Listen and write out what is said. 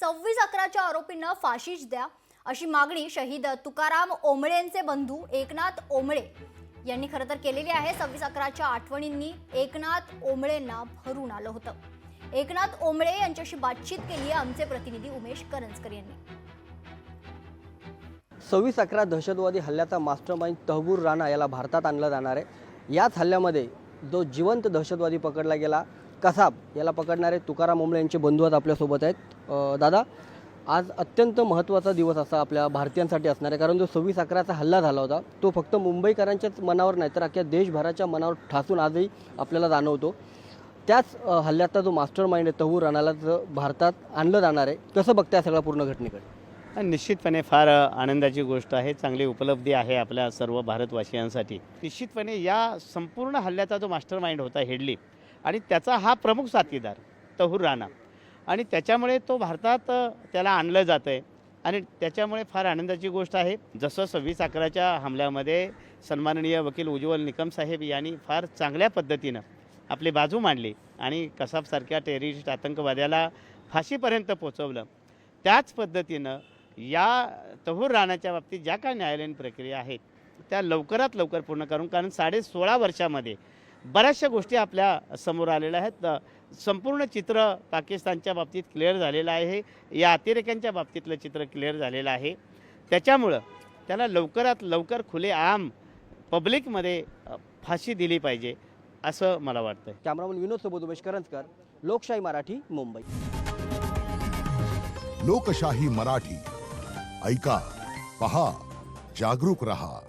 26/11च्या आरोपींना फाशीच द्या अशी मागणी शहीद तुकाराम ओंबळेंचे बंधू एकनाथ ओंबळे यांनी खरं तर केलेली आहे। 26/11च्या आठवणींनी एकनाथ ओंबळेंना भरून आलं होतं। एकनाथ ओंबळे यांच्याशी बातचीत केली आहे आमचे प्रतिनिधी उमेश करंजकर यांनी। 26/11 दहशतवादी हल्ल्याचा मास्टरमाइंड तहबूर राणा याला भारतात आणलं जाणार आहे। याच हल्ल्यामध्ये जो जिवंत दहशतवादी पकडला गेला कसाब याला पकडणारे तुकाराम ओंबळे यांचे बंधू आज आपल्यासोबत आहेत। दादा, आज अत्यंत महत्त्वाचा दिवस असा आपल्या भारतीयांसाठी असणार आहे, कारण जो 26/11चा हल्ला झाला होता तो फक्त मुंबईकरांच्याच मनावर नाही तर अख्ख्या देशभराच्या मनावर ठासून आजही आपल्याला जाणवतो। त्याच हल्ल्याचा जो मास्टरमाइंड आहे तहबूर राणाला भारतात आणलं जाणार आहे, कसं बघताय सगळ्या पूर्ण घटनेकडे? निश्चितपणे फार आनंदाची गोष्ट आहे, चांगली उपलब्धी आहे आपल्या सर्व भारतवासियांसाठी। निश्चितपणे या संपूर्ण हल्ल्याचा जो मास्टरमाइंड होता हेडली आणि त्याचा हा प्रमुख साथीदार तहबूर राणा, आणि त्याच्यामुळे तो भारतात त्याला आणलं जातं आहे आणि त्याच्यामुळे फार आनंदाची गोष्ट आहे। जसं 26/11च्या हमल्यामध्ये सन्माननीय वकील उज्ज्वल निकम साहेब यांनी फार चांगल्या पद्धतीनं आपली बाजू मांडली आणि कसाबसारख्या टेररिस्ट आतंकवाद्याला फाशीपर्यंत पोचवलं, त्याच पद्धतीनं या तहबूर राणाच्या बाबतीत ज्या काही न्यायालयीन प्रक्रिया आहेत त्या लवकरात लवकर पूर्ण करून, कारण 16.5 वर्षामध्ये बऱ्याचशा गोष्टी आपल्या समोर आलेल्या आहेत। संपूर्ण चित्र पाकिस्तानच्या बाबतीत क्लिअर झालेलं आहे, या अतिरेक्यांच्या बाबतीतलं चित्र क्लिअर झालेलं आहे। त्याच्यामुळं त्याला लवकरात लवकर खुलेआम पब्लिकमध्ये फाशी दिली पाहिजे असं मला वाटतं। कॅमेरामन विनोद सोबत उमेश करंजकर, लोकशाही मराठी, मुंबई। लोकशाही मराठी, ऐका, पहा, जागरूक रहा।